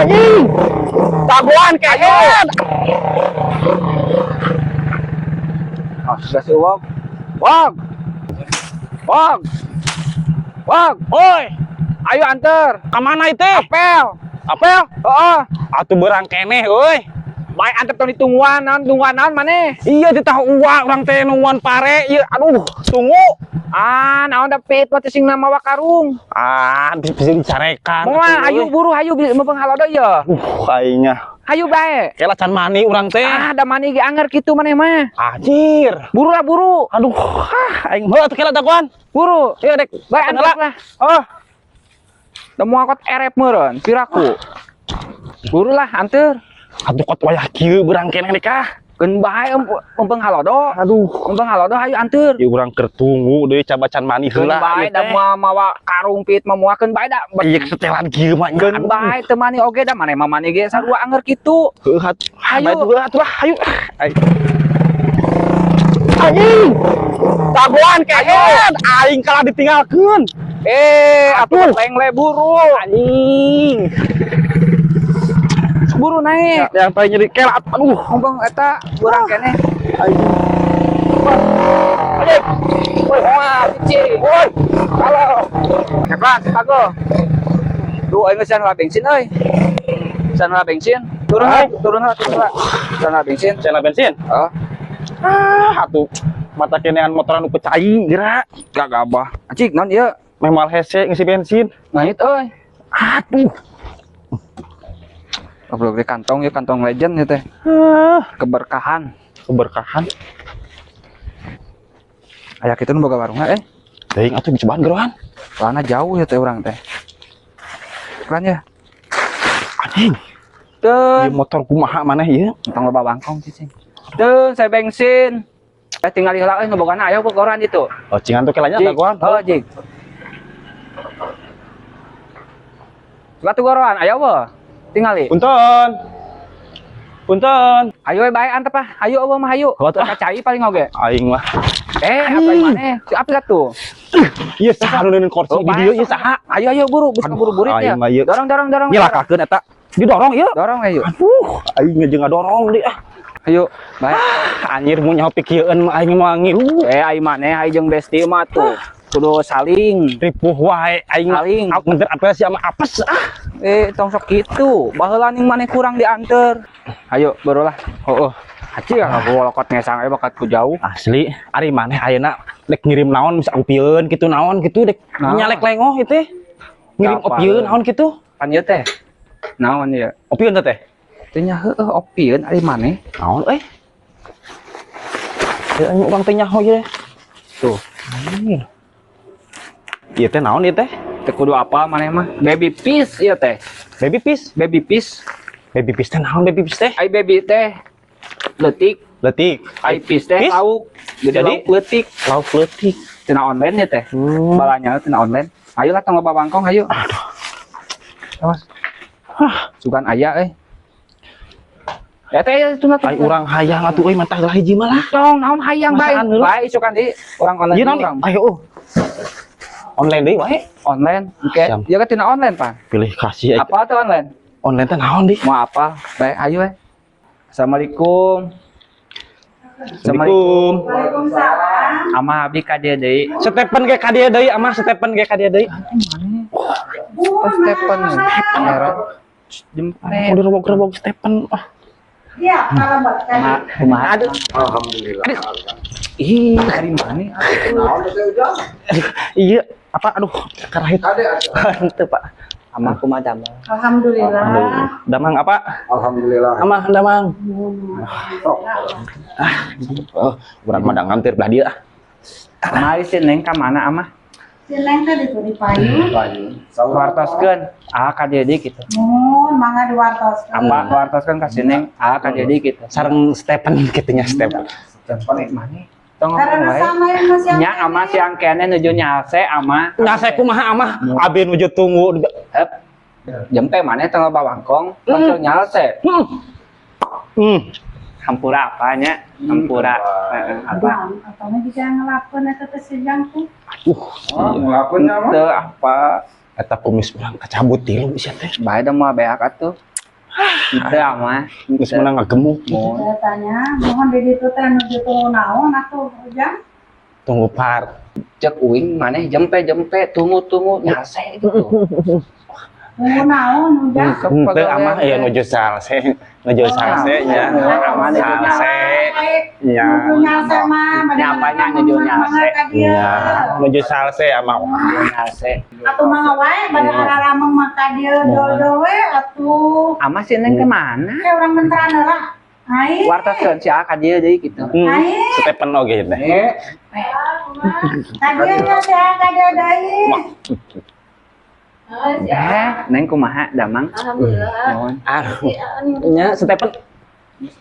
Anjing. Taguan kayaknya. Sudah si Wong. Wong. Oi. Ayo anter. Kemana itu? Apel. Heeh. Atuh berang keneh euy. Baik anter tong ditungguan naon maneh. Iya ditahu orang teh nungguan pare ieu. Aduh, tunggu. Naon dapet mah sing mawa karung. Bisa dicarekan. Moal ayo buru hayu mumpung halodo ya. Kayaknya. Hayu bae. Kela can mani urang teh. Da mani ge anger kitu maneh mah. Anjir. Buru lah buru. Aduh, aing mah atuh kela daguan. Buru. Ieu dek. Bae anter lah. Oh. Da moal kot erep meureun piraku. Buru lah anter. Atuh kot wayah kieu berang keneh dek ah. Keun bae mumpung halodo. Aduh, Mumpung halodo hayu anter. ieu urang keur tunggu deui coba can mani Keun heula. bae da mawa karung pit memuah keun bae da. Ieu setelan kieu mah. Keun bae teu mani oge da maneh mah mani ge sarua anger kitu. Heuh, Hayu. atuh lah, hayu. Anjing. Taguan kayaknya. Aing kalah ditinggalkeun. Atuh leng buru. Anjing. Buru naik. Yang paling nyeri kela. Aduh, Mumpung eta urang keneh. anjing. Anjing. Woi, wah, pici. Woi. Halo. Hebat, tago. Duh, aing geus lah bensin euy. Sana bensin. Turun lah. Sana bensin. Cena bensin. Oh, Atuh mata kenean motoran nu pecai geura. gagabah. Anjing naon ieu? Memal hese ngisi bensin. Ngait euy. Aduh. Goblok di kantong ya, kantong legend ya teh. Keberkahan. Aya kitu nu boga warungna Teuing atuh dicobaan gerohan. Soalna jauh ya teh urang teh. Kan ya. Anjing. Teu Ieu motor kumaha maneh ieu? tong loba bangkong cicing. Teu saya bensin. Tinggal heula euy nu bogana aya bogoran itu. Oh, cingan tuh kelanya daguan. Oh, jig. Batu goroan aya eueuh. Tingali. Punten. Ayo we bae antep ah. Ayo eueuh mah hayu. Kacai paling oge. Aing mah. Apa maneh? Si api atuh. Ieu saha nu neuneun kursi di dieu ieu saha? Ayo buru, bisa buru-burit ya. Aing mah ieu. Dorong. Nyelakakeun eta. Didorong ieu. Dorong ayo. Aduh, aing jeung ngadorong deui ah. Ayo, bae. Anjir mun nyaho pikieun mah aing mah ngilu. Ai maneh ai jeung besti mah tuh. Kudu saling. Ripuh wae aing mah. Saling. Ngenter apel si ama apes ah. Tong sok kitu. Baheula ning maneh kurang dianter. Ayo, barulah. Heueuh. Haci aku lokot ngesang aya bakat ku jauh. Asli, ari maneh ayeuna dek ngirim naon bisa opieun kitu naon kitu dek nyalek lengoh itu. Ngirim opieun naon kitu. Pan ieu teh. Naon ieu? Opieun teh. Teu nya heueuh opieun ari maneh. Naon euy? Ya anu urang teh nyaho ye. Tuh. Anjir. Ieu teh naon ieu teh? Teu kudu apa maneh mah. Baby fish ieu teh. Baby fish. Baby fish. Baby fish teh naon baby fish teh? Ai baby teh leutik. Letik. Ai fish teh Fish? lauk. Jadi Jadi? lauk leutik. Lauk letik. Tina online ya teh. Balanya tina online. Ayolah tong loba bangkong hayu. Awas. Sugan aya Ya teh tuna Ai urang hayang atuh euy mantah lah hiji mah lah. tong naon hayang bae. Masaan heula. Bae sukan di urang online. Ieu naon? urang. Ayo. Online deui wae. Online. Oke. Siap. Ya tina online, Pak. Pilih kasih ai. Apa tuh online? Online teh naon di? Mau apa? Bae ayo we. Assalamualaikum. Assalamualaikum. Waalaikumsalam. Ama abi ka dia deui. Stepen ge ka dieu deui, amah Stepen ge ka dieu deui. Oh, Stephen. Merah. Jempret. Udah robok-robok Stepen. Ah. Iya, malam buat Kumaha aduh. Alhamdulillah. Ih, dari mana? Iya, apa aduh karahit. Henteu, Pak. Ama kumaha damang. Alhamdulillah. Damang apa? Alhamdulillah. Amah damang. Oh, urang mah dang hampir belah dieu ah. Mari si Neng ka mana ama? Si Neng teh di Payu. Wartoskeun. Ka dia deui kitu. Mun mangga diwartoskeun. Apa wartoskeun ka si Neng? Ka dia deui kitu. Sareng Stepen kitunya Stepen. Panik mana? Tong Karena wae. sama yang masih Nya ama si angkene nuju nyalse ama. Nyase kumaha amah? Abi nuju tunggu. Hep. Jam teh maneh tengah bawangkong, langsung nyalse. Hampura apanya? Hampura. Apa? Atau bisa ngelakuin itu teh si jangkung. Ngelakuinnya mah? Teu apa? Eta kumis urang kacabut tilu sia teh. Bae da mah beak atuh. Teu amah. Geus menang ngagemuk. Saya tanya, mohon di ditu teh nuju turun naon atuh Ujang? Tunggu par. Cek uing maneh jempe tunggu nyase gitu. Tunggu naon Ujang? Teu amah ya nuju salse. Nuju salse nya. Amah nuju salse. Ya. Nuju nyase mah, Nyapanya nuju nyase. Iya, nuju salse amah. Nyase. Atuh mah wae bade ararameng maka dia dodo we atuh. Amah si Neng kemana? Kayak orang menteran heula. Ai. Wartakeun si Aka dia deui gitu. Ai. Stephen oge teh. Kadia nya teh kadia deui. Neng kumaha damang? Alhamdulillah. Mohon. Aduh. Nya Stephen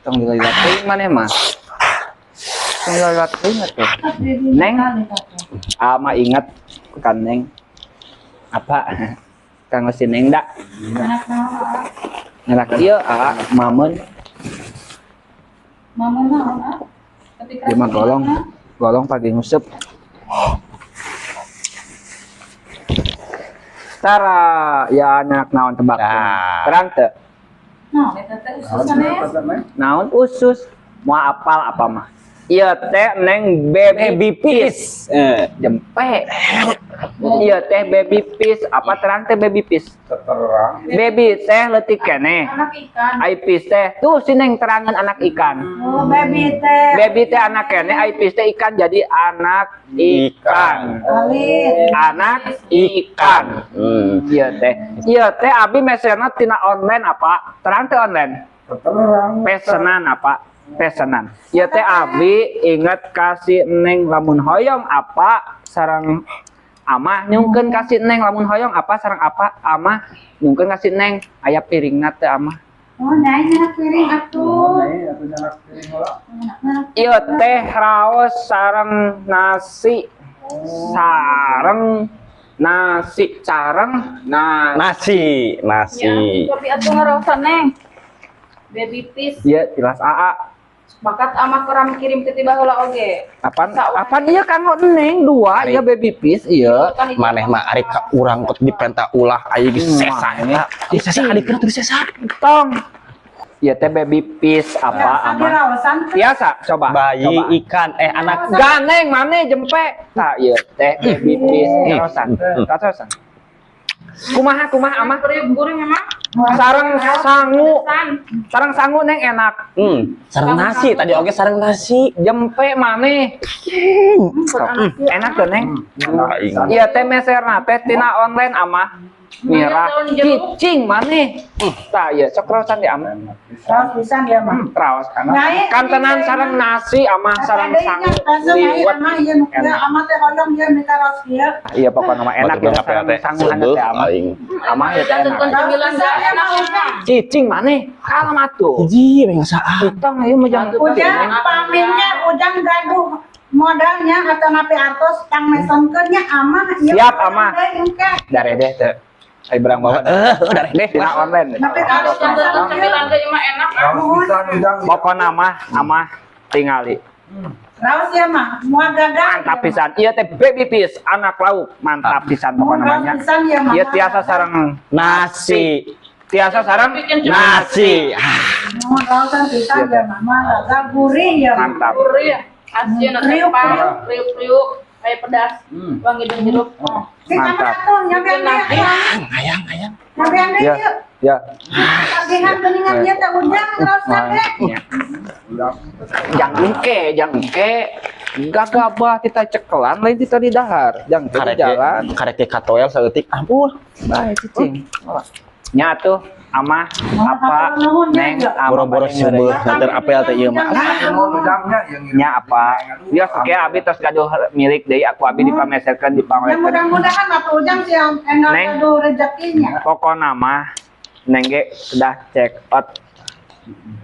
Tong dilihat teuing maneh mah. Tong dilihat teuing atuh. Neng. Ama ingat kan Neng. Apa? Kang si Neng da. Anak naon? Ngerak ieu mamen Mama naon? di mah golong pagi nguseup. Tara ya anak naon tebak. Nah. Terang teu? Naon eta teh ususna? Naon usus? Mau apal apa mah? Ieu teh Neng baby piece. Jempe. Ieu teh baby piece. Apa terang teh baby piece? Terang. Baby teh leutik keneh. Anak ikan. Ai piece teh tuh si Neng terangan anak ikan. Oh, baby teh. Baby teh anak keneh, ai piece teh ikan jadi anak ikan. Alih. Anak ikan. Ieu teh abi meserna tina online apa? Terang teh online. Pesenan apa? Pesenan. Ieu teh abi inget kasih Neng lamun hoyong apa sareng amah nyungkeun kasih Neng lamun hoyong apa sareng apa amah nyungkeun kasih Neng aya piringna teh amah. Oh, nyai nyanak piring atuh. Ieu teh raos sareng nasi. Sareng nasi sareng nasi. Tapi atuh ngarosan Neng. Baby piece. Ieu tilas AA. Bakat amah kuram kirim ke tiba heula oge. Apaan ieu kanggo Neng dua ieu baby piece ieu. Maneh mah ari ka urang kok dipenta ulah aya geus sesa eta. Di sesa adikeun tuh sesa. Tong. Ieu teh baby piece apa ama? Biasa coba. Bayi coba. ikan anak Ganeng maneh jempe. Tah ieu teh baby piece karosan. Karosan. Kumaha amah Gurih emang. sareng sangu Neng enak. sareng nasi tadi oge sareng nasi. Jempe maneh. Enak tuh Neng. Iya teh meserna teh tina online amah. Mira cicing maneh. Tah ieu sok raosan di amah. Raos pisan dia mah. Raos kan. Nyai, Kantenan sareng nasi amah sareng sangu. Liwet. Amah ieu nu kieu amah teh hoyong ieu mika raos kieu. Iya pokokna mah enak ya sareng sangu handap teh amah. Amah ieu teh enak. Cemilan gak enak Ujang. Cicing maneh. Kalem atuh. Hiji we saah. Tong ieu mah jangan Ujang paminnya Ujang gaduh modalnya atau napi artos kang mesonkeunnya amah ieu. Siap, amah. Engke. Daredeh teh. Ai berang bawa. Daredeh tina online. Tapi Harus kalau nonton cemilan ge mah enak. Pokona mah amah tingali. raos ya mah moal gagal. Mantap pisan. Ieu teh baby piece anak lauk. Mantap pisan pokona namanya. Pisan ya mah. Ieu tiasa sareng Nasi. tiasa sareng Nasi. Mau raosan pisan ya mah moal gagal gurih ya. mantap. Gurih. Asin Riuk, atau riuk-riuk kayak pedas. Wangi dan jeruk. Si kamera tuh nyobain deh. Ayang. Nyobain deh Ya, yuk. ya. Tagihan geningan dia teh Ujang raosan deh. Jangan engke. Gagabah kita cekelan lain kita di dahar. Jangan kita jalan. Karek katoel saeutik. Ampun. Bae cicing. Nya tuh amah apa Neng Boro-boro seubeul santer apel teh ieu mah. nya apa dia oke abi tos gaduh milik deui aku abi dipameserkeun Ya dipamerkeun mudah-mudahan mah Ujang sih yang Neng. gaduh rezekinya. pokona mah Neng ge sudah check out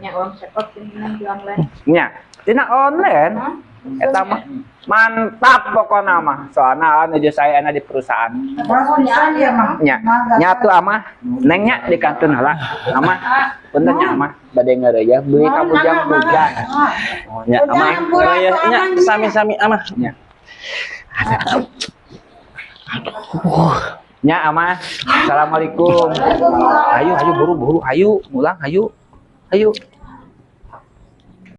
Ya orang sekot ini di online. nya tina online eta mah mantap pokona mah soalna nuju saya ana di perusahaan Raos pisan ya mah. nya tuh amah Neng nya di kantor heula amah punten nya amah bade ngeureuyeuh beli ka bujang-bujang Nya amah. Nya sami-sami amah. nya Nya ama. Assalamualaikum. Ayo buru-buru, ayo mulang, ayo. Ayo.